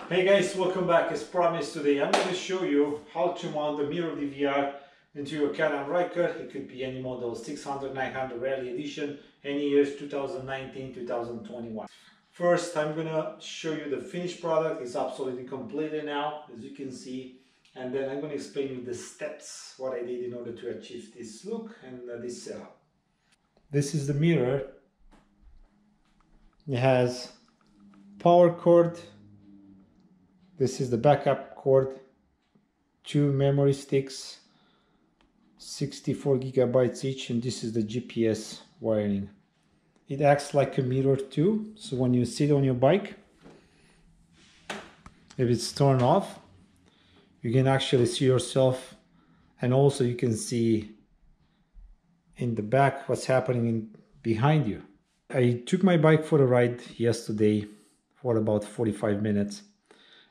Hey guys, welcome back. As promised, today I'm going to show you how to mount the mirror DVR into your Canon Ryker. It could be any model, 600, 900, Rally Edition, any years 2019, 2021. First, I'm going to show you the finished product. It's absolutely completed now, as you can see. And then I'm going to explain you the steps, what I did in order to achieve this look and this setup. This is the mirror. It has power cord. This is the backup cord, 2 memory sticks, 64 gigabytes each, and this is the GPS wiring. It acts like a mirror too, so when you sit on your bike, if it's turned off, you can actually see yourself, and also you can see in the back what's happening behind you. I took my bike for a ride yesterday for about 45 minutes.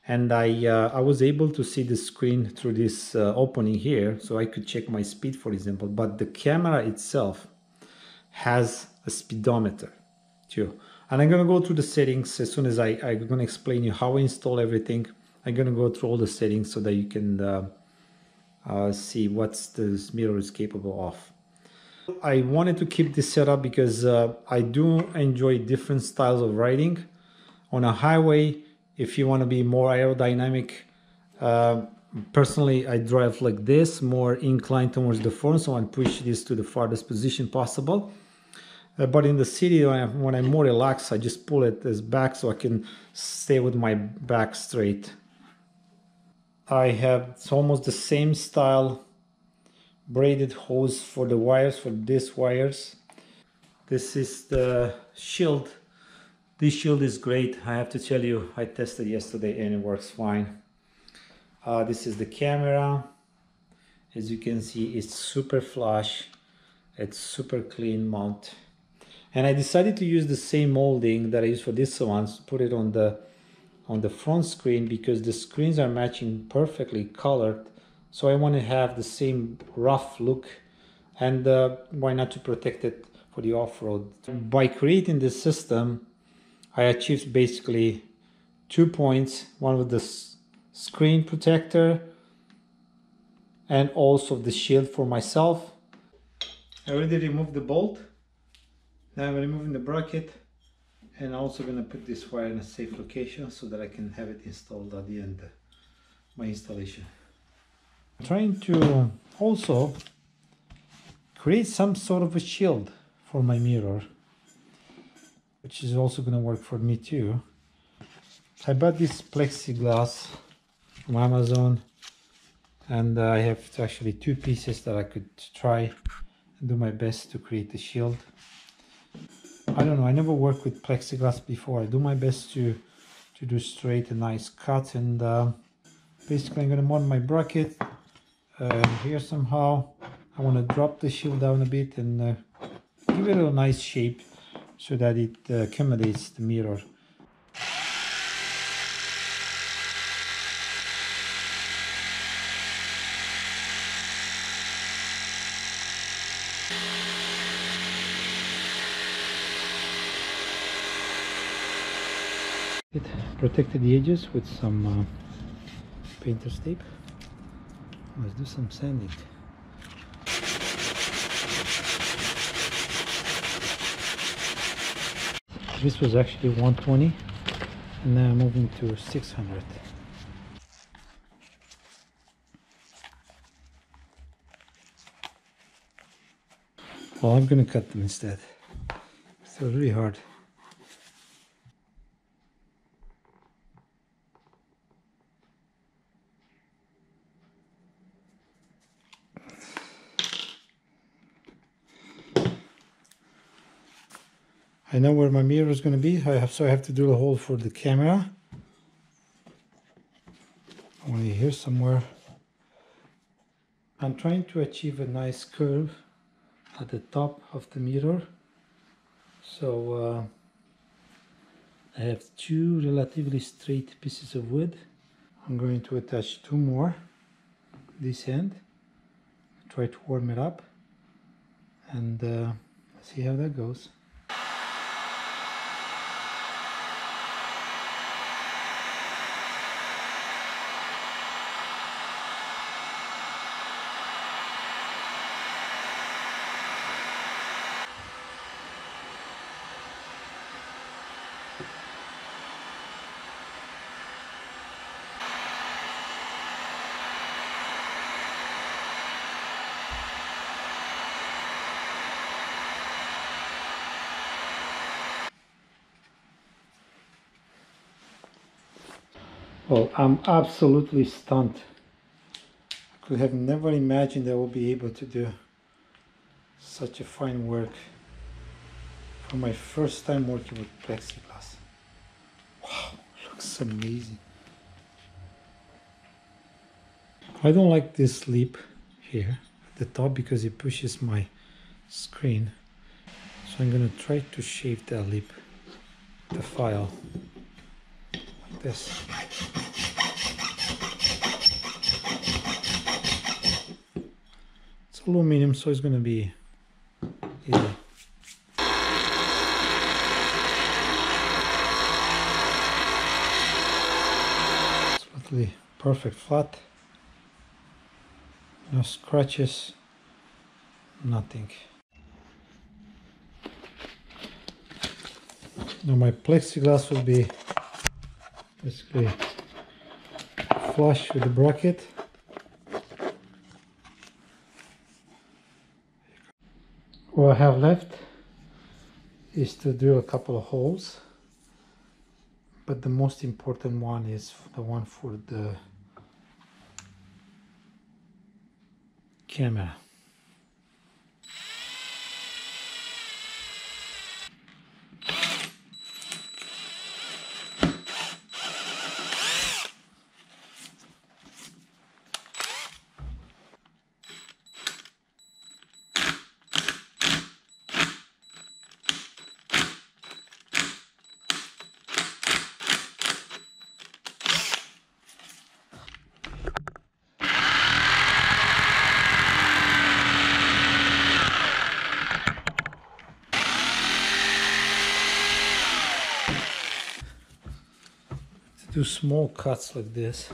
And I was able to see the screen through this opening here, so I could check my speed, for example. But the camera itself has a speedometer too. And I'm going to go through the settings as soon as I'm going to explain you how I install everything. I'm going to go through all the settings so that you can see what this mirror is capable of. I wanted to keep this setup because I do enjoy different styles of riding. On a highway, if you want to be more aerodynamic, personally I drive like this, more inclined towards the front, so I push this to the farthest position possible. But in the city, when I'm more relaxed, I just pull it as back so I can stay with my back straight. I have almost the same style braided hose for the wires, for these wires. This is the shield. This shield is great. I have to tell you, I tested yesterday and it works fine. This is the camera. As you can see, it's super flush. It's super clean mount. And I decided to use the same molding that I used for this one, put it on the front screen because the screens are matching perfectly colored. So I want to have the same rough look, and why not to protect it for the off-road. By creating this system, I achieved basically 2 points, one with the screen protector and also the shield for myself. I already removed the bolt. Now I'm removing the bracket, and also going to put this wire in a safe location so that I can have it installed at the end of my installation. I'm trying to also create some sort of a shield for my mirror, which is also going to work for me too. I bought this plexiglass from Amazon, and I have actually 2 pieces that I could try and do my best to create a shield. I don't know, I never worked with plexiglass before. I do my best to do straight and nice cut, and basically I'm going to mount my bracket here somehow. I want to drop the shield down a bit and give it a nice shape so that it accommodates the mirror. It protected the edges with some painter's tape. Let's do some sanding. This was actually 120, and now I'm moving to 600. Well, I'm gonna cut them instead. It's really hard. I know where my mirror is going to be, so I have to drill a hole for the camera. Only here somewhere. I'm trying to achieve a nice curve at the top of the mirror. So I have 2 relatively straight pieces of wood. I'm going to attach 2 more this end. Try to warm it up and see how that goes. Well, I'm absolutely stunned. I could have never imagined I would be able to do such a fine work for my first time working with plexiglass. Wow, looks amazing. I don't like this lip here at the top because it pushes my screen. So I'm gonna try to shave that lip, the file, like this. It's aluminum, so it's gonna be easy. Absolutely perfect flat. No scratches, nothing. Now my plexiglass will be basically flush with the bracket. What I have left is to drill a couple of holes, but the most important one is the one for the camera. Do small cuts like this.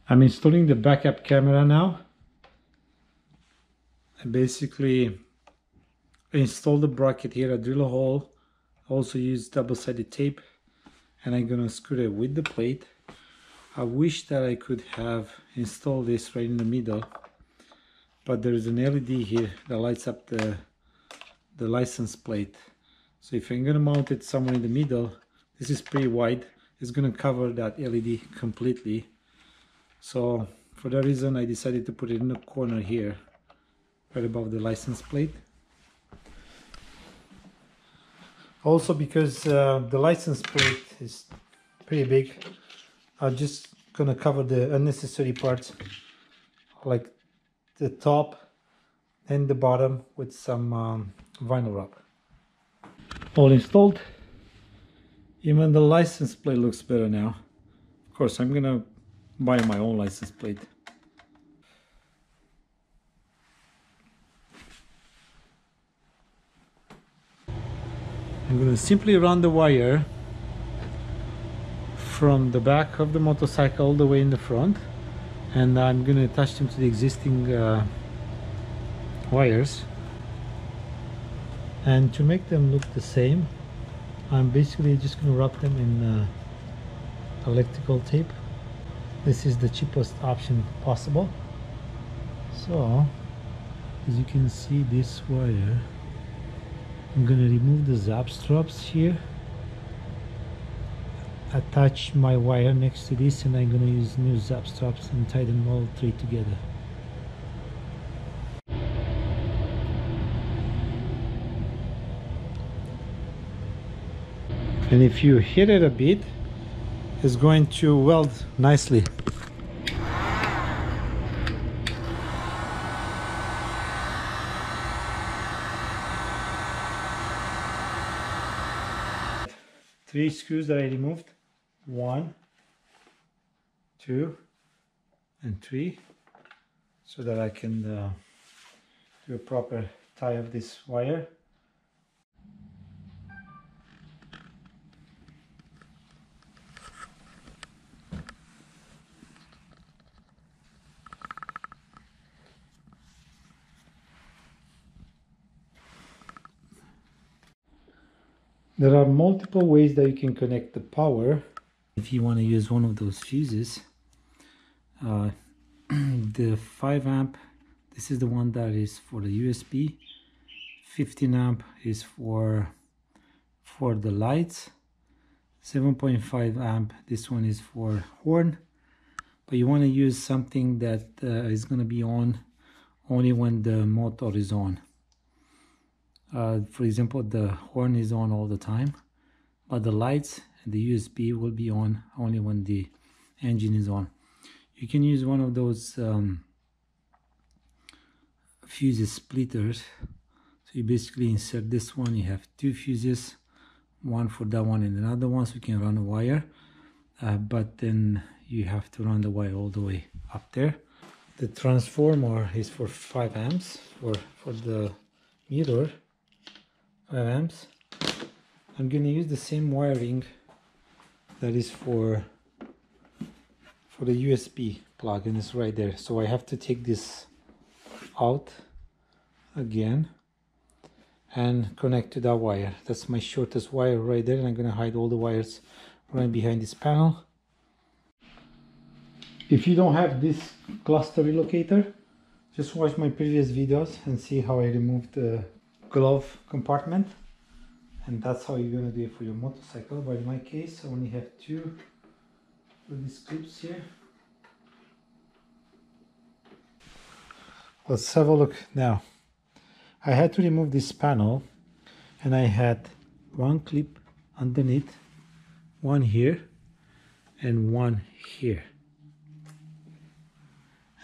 I'm installing the backup camera now. I basically install the bracket here, I drill a hole, also use double-sided tape, and I'm gonna screw it with the plate. I wish that I could have installed this right in the middle, but there is an LED here that lights up the license plate. So if I'm gonna mount it somewhere in the middle, this is pretty wide, it's gonna cover that LED completely. So for that reason I decided to put it in the corner here, right above the license plate. Also because the license plate is pretty big, I'm just gonna cover the unnecessary parts like the top and the bottom with some vinyl wrap. All installed. Even the license plate looks better now. Of course I'm gonna buy my own license plate. I'm going to simply run the wire from the back of the motorcycle all the way in the front, and I'm going to attach them to the existing wires. And to make them look the same, I'm basically just going to wrap them in electrical tape. This is the cheapest option possible. So as you can see, this wire, I'm going to remove the zap straps here, attach my wire next to this, and I'm going to use new zap straps and tie them all three together. And if you hit it a bit, it's going to weld nicely. Three screws that I removed. 1, 2, and 3, so that I can do a proper tie of this wire. There are multiple ways that you can connect the power. If you want to use one of those fuses, the 5 amp, this is the one that is for the USB. 15 amp is for the lights. 7.5 amp, this one is for horn. But you want to use something that is going to be on only when the motor is on. For example, the horn is on all the time, but the lights and the USB will be on only when the engine is on. You can use one of those fuses splitters. So you basically insert this one, you have 2 fuses, one for that one and another one, so you can run a wire, but then you have to run the wire all the way up there. The transformer is for 5 amps for the mirror. 5 amps. I'm going to use the same wiring that is for the USB plug, and it's right there. So I have to take this out again and connect to that wire. That's my shortest wire right there, and I'm going to hide all the wires right behind this panel. If you don't have this cluster relocator, just watch my previous videos and see how I removed the glove compartment, and that's how you're going to do it for your motorcycle. But in my case, I only have 2 of these clips here. Let's have a look now. I had to remove this panel, and I had 1 clip underneath, 1 here, and 1 here.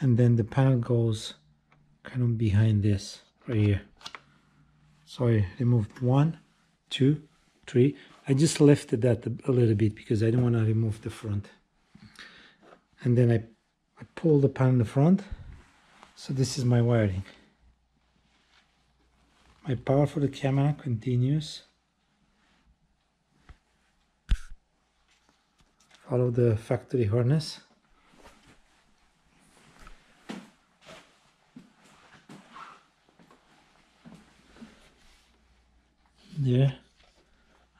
And then the panel goes kind of behind this right here. So I removed 1, 2, 3. I just lifted that a little bit because I didn't want to remove the front. And then I pulled the panel in the front. So this is my wiring. My power for the camera continues. Follow the factory harness. There,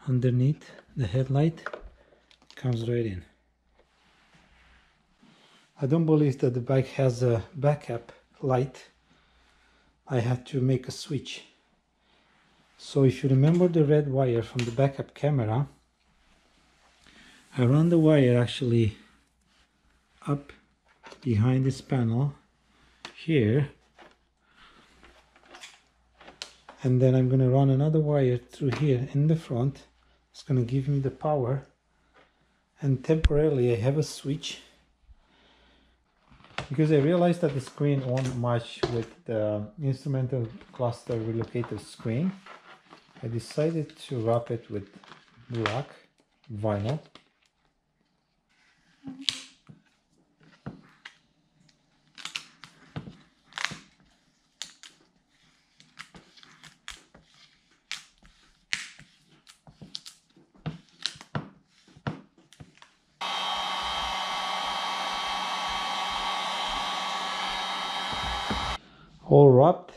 underneath the headlight, comes right in. I don't believe that the bike has a backup light. I had to make a switch. So if you remember the red wire from the backup camera, I run the wire actually up behind this panel here, and then I'm going to run another wire through here in the front. It's going to give me the power, and temporarily I have a switch because I realized that the screen won't match with the instrumental cluster relocator screen. I decided to wrap it with black vinyl. All wrapped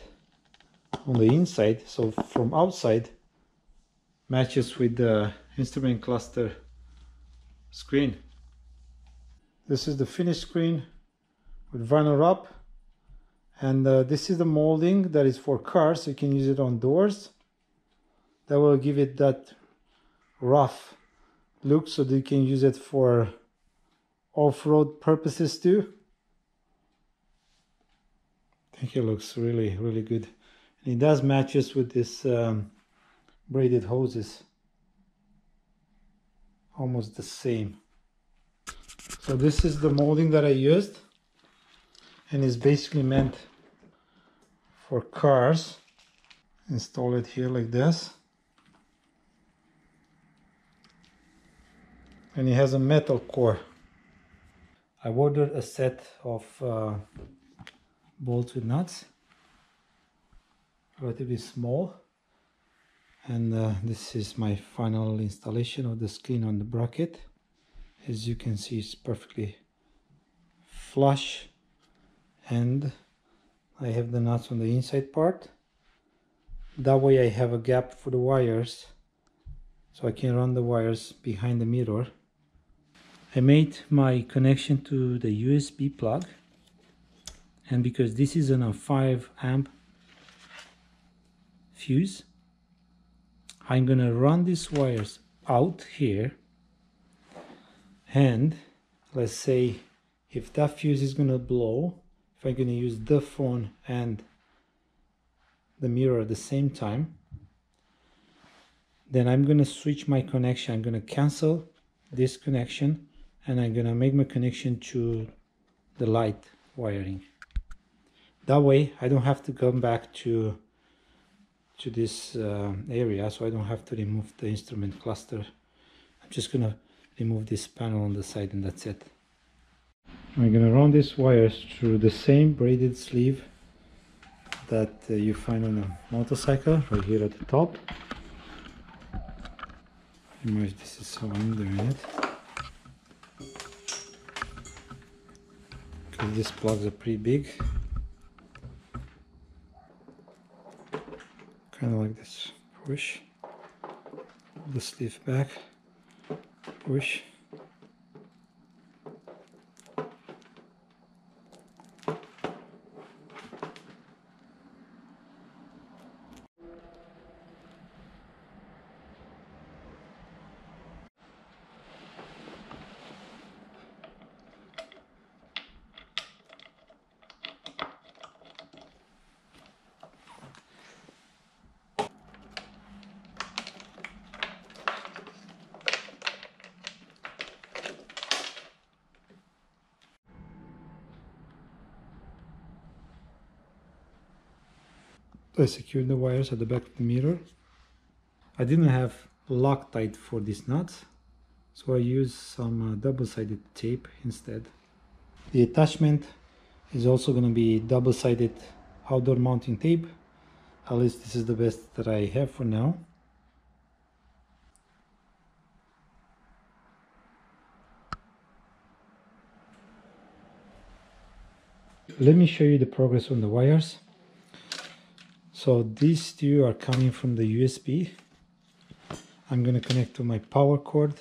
on the inside, so from outside matches with the instrument cluster screen. This is the finished screen with vinyl wrap, and this is the molding that is for cars, so you can use it on doors. That will give it that rough look, so that you can use it for off-road purposes too. I think it looks really, really good. And it does matches with this braided hoses. almost the same. So this is the molding that I used, and it's basically meant for cars. Install it here like this, and it has a metal core. I ordered a set of bolts with nuts, relatively small, and this is my final installation of the screen on the bracket. As you can see, it's perfectly flush, and I have the nuts on the inside part. That way I have a gap for the wires, so I can run the wires behind the mirror. I made my connection to the USB plug, and because this is a 5 amp fuse, I'm gonna run these wires out here, and let's say if that fuse is gonna blow, if I'm gonna use the phone and the mirror at the same time, then I'm gonna switch my connection. I'm gonna cancel this connection, and I'm gonna make my connection to the light wiring. That way I don't have to come back to this area, so I don't have to remove the instrument cluster. I'm just gonna remove this panel on the side, and that's it. I'm gonna run these wires through the same braided sleeve that you find on a motorcycle, right here at the top. Pretty much this is how I'm doing it, because these plugs are pretty big. Kind of like this. Push, pull the sleeve back, push. I secured the wires at the back of the mirror. I didn't have Loctite for these nuts, so I used some double-sided tape instead. The attachment is also going to be double-sided outdoor mounting tape. At least this is the best that I have for now. Let me show you the progress on the wires. So these two are coming from the USB. I'm going to connect to my power cord,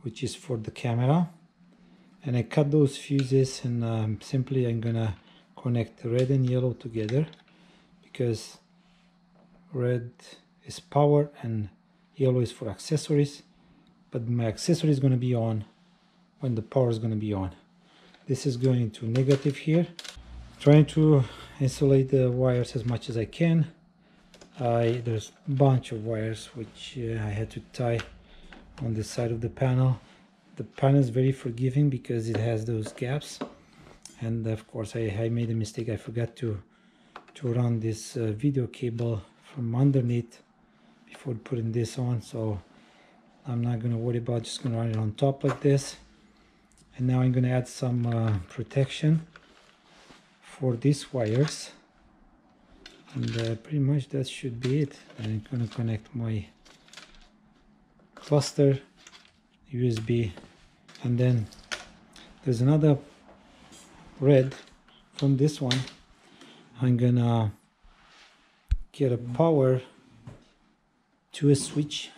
which is for the camera, and I cut those fuses, and simply I'm going to connect red and yellow together, because red is power and yellow is for accessories, but my accessory is going to be on when the power is going to be on. This is going to negative here. Trying to insulate the wires as much as I can. There's a bunch of wires which I had to tie on the side of the panel. The panel is very forgiving because it has those gaps, and of course I made a mistake. I forgot to run this video cable from underneath before putting this on, so I'm not going to worry about, just going to run it on top like this. And now I'm going to add some protection for these wires, and pretty much that should be it. I'm going to connect my cluster USB, and then there's another red from this one. I'm gonna get a power to a switch,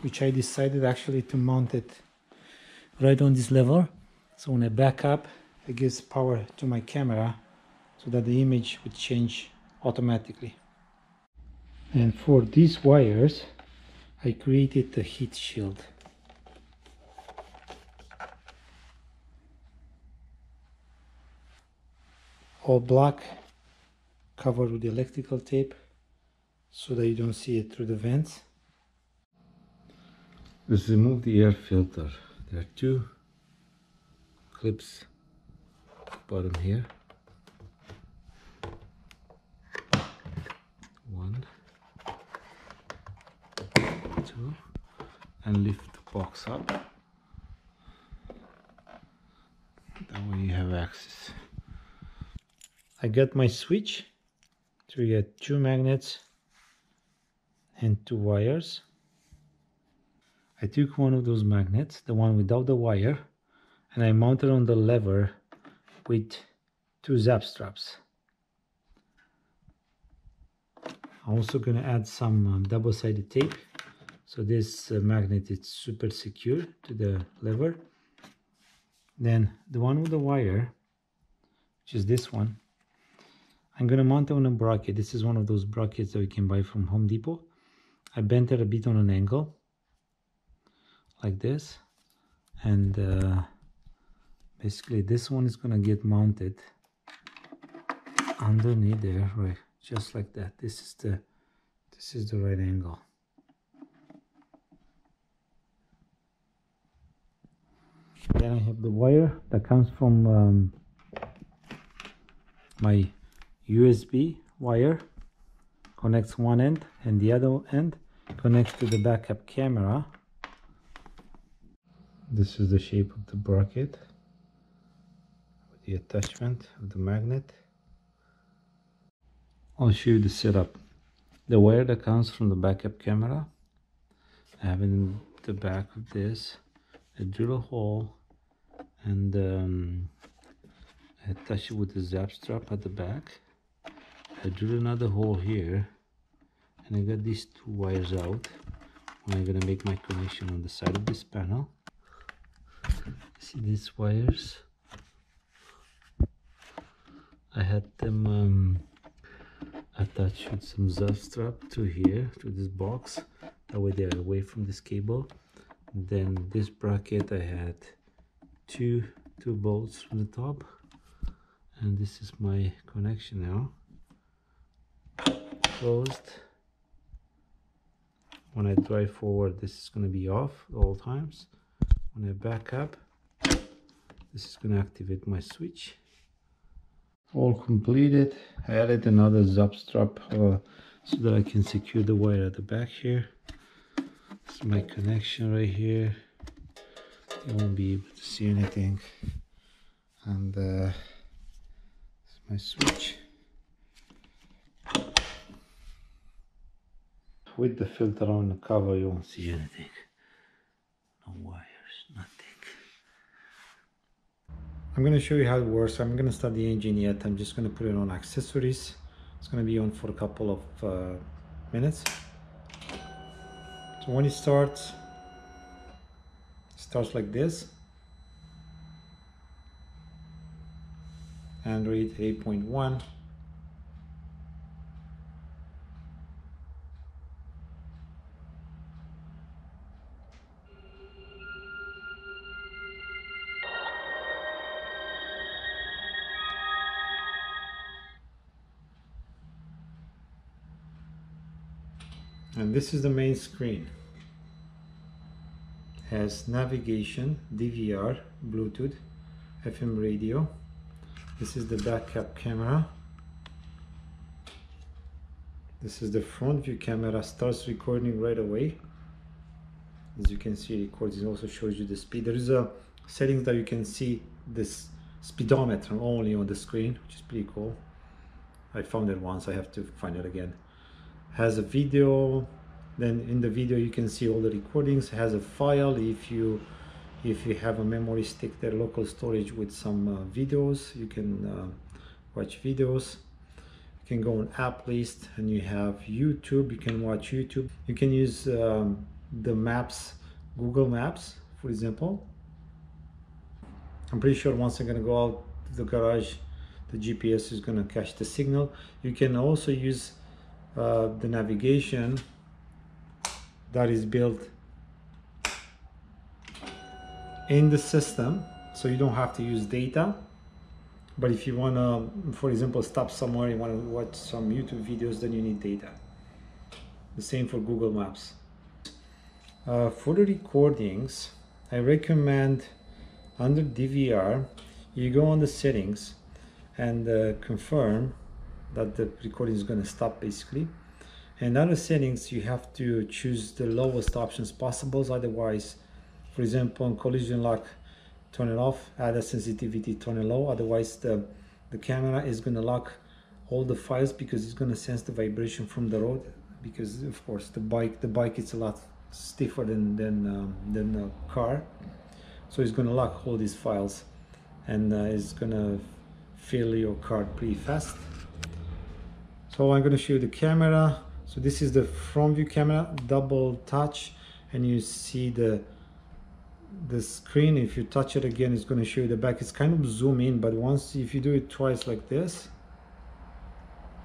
which I decided actually to mount it right on this level, so when I back up it gives power to my camera so that the image would change automatically. And for these wires I created a heat shield. All black, covered with electrical tape so that you don't see it through the vents. Let's remove the air filter. There are two clips bottom here. One, two, and lift the box up. That way you have access. I got my switch. So you get two magnets and two wires. I took one of those magnets, the one without the wire, and I mounted on the lever with two zap straps. I'm also going to add some double-sided tape, so this magnet is super secure to the lever. Then the one with the wire, which is this one, I'm going to mount it on a bracket. This is one of those brackets that you can buy from Home Depot. I bent it a bit on an angle, like this, and basically this one is going to get mounted underneath there, right, just like that. This is the right angle. Then I have the wire that comes from my USB wire, connects one end, and the other end connects to the backup camera. This is the shape of the bracket with the attachment of the magnet. I'll show you the setup. The wire that comes from the backup camera, I have in the back of this, I drill a hole and I attach it with the zap strap at the back. I drill another hole here, and I got these two wires out. I'm gonna make my connection on the side of this panel. See these wires? I had them attached with some zap strap to here, to this box. That way they're away from this cable. And then this bracket, I had two bolts from the top, and this is my connection now. Closed. When I drive forward, this is going to be off at all times. When I back up, this is going to activate my switch. All completed. I added another zap strap so that I can secure the wire at the back here. This is my connection right here. You won't be able to see anything. And this is my switch. With the filter on the cover, you won't see anything. No wires, nothing. I'm going to show you how it works. I'm going to start the engine yet. I'm just going to put it on accessories. It's going to be on for a couple of minutes. So when it starts like this. Android 8.1. And this is the main screen. Has navigation, DVR, Bluetooth, FM radio. This is the backup camera. This is the front view camera. Starts recording right away. As you can see, it records. It also shows you the speed. There is a settings that you can see this speedometer only on the screen, which is pretty cool. I found it once. I have to find it again. Has a video. Then in the video you can see all the recordings. Has a file if you have a memory stick there, local storage with some videos. You can watch videos. You can go on app list, and you have YouTube. You can watch YouTube. You can use the maps, Google Maps, for example. I'm pretty sure once I'm gonna go out to the garage, the GPS is gonna catch the signal. You can also use the navigation that is built in the system, so you don't have to use data. But if you want to, for example, stop somewhere, you want to watch some YouTube videos, then you need data. The same for Google Maps. For the recordings, I recommend under DVR, you go on the settings and confirm that the recording is going to stop basically. And under settings, you have to choose the lowest options possible. Otherwise, for example, on collision lock, turn it off, add a sensitivity, turn it low. Otherwise, the camera is going to lock all the files because it's going to sense the vibration from the road. Because of course, the bike is a lot stiffer than a car, so it's going to lock all these files, and it's going to fill your card pretty fast. So I'm going to show you the camera. So this is the front view camera, double touch, and you see the screen. If you touch it again, it's going to show you the back. It's kind of zoom in, but once, if you do it twice like this,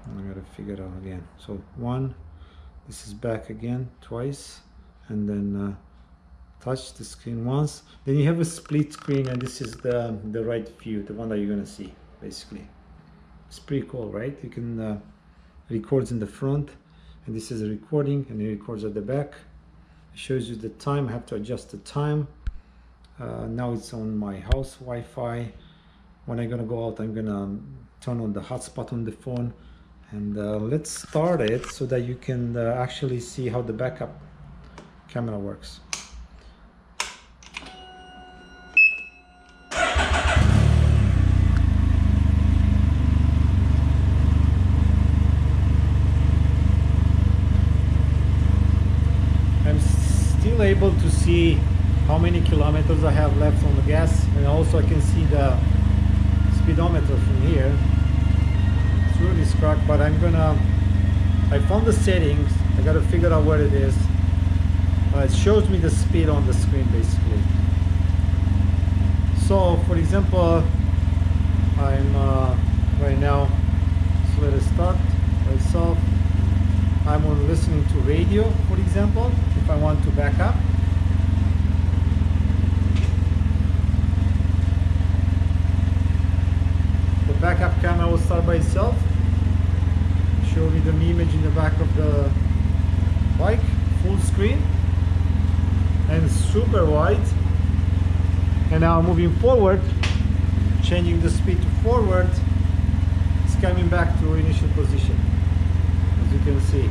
I gotta figure it out again. So one, this is back again twice, and then touch the screen once. Then you have a split screen, and this is the right view, the one that you're gonna see basically. It's pretty cool, right? You can records in the front, and this is a recording, and it records at the back. It shows you the time. I have to adjust the time. Now it's on my house Wi-Fi. When I'm gonna go out, I'm gonna turn on the hotspot on the phone, and let's start it so that you can actually see how the backup camera works. I'm still able to see how many kilometers I have left on the gas, and also I can see the speedometer from here through this crack. But I found the settings. I gotta figure out where it is. It shows me the speed on the screen basically. So for example, I'm right now, so let it start by itself. I'm on listening to radio, for example, if I want to back up. The backup camera will start by itself, show me the image in the back of the bike, full screen and super wide. And now moving forward, changing the speed to forward, it's coming back to initial position, as you can see.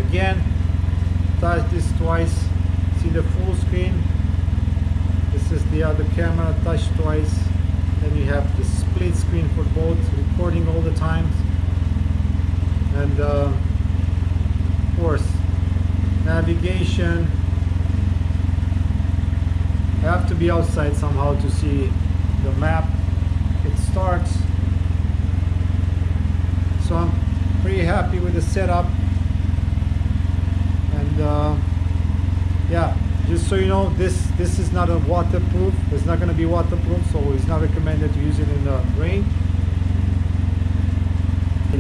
Again, touch this twice, see the full screen. This is the other camera, touch twice. Then you have the split screen for both, recording all the times. And of course, navigation. I have to be outside somehow to see the map. It starts. So I'm pretty happy with the setup. And yeah, just so you know, this is not a waterproof. It's not going to be waterproof, so it's not recommended to use it in the rain.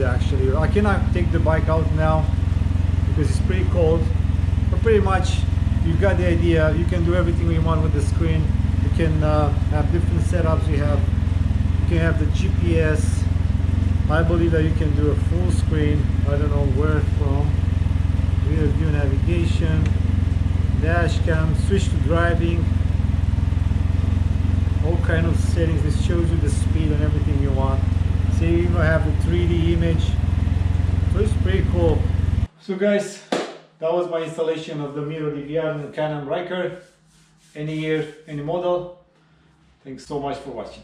Actually, I cannot take the bike out now because it's pretty cold, but pretty much you got the idea. You can do everything you want with the screen. You can have different setups. You can have the GPS. I believe that you can do a full screen. I don't know where from. Rear view navigation, dash cam, switch to driving, all kind of settings. This shows you the speed and everything you want. So you even have the 3D image, so it's pretty cool. So guys, that was my installation of the mirror DVR in the Canon Ryker. Any year, any model. Thanks so much for watching.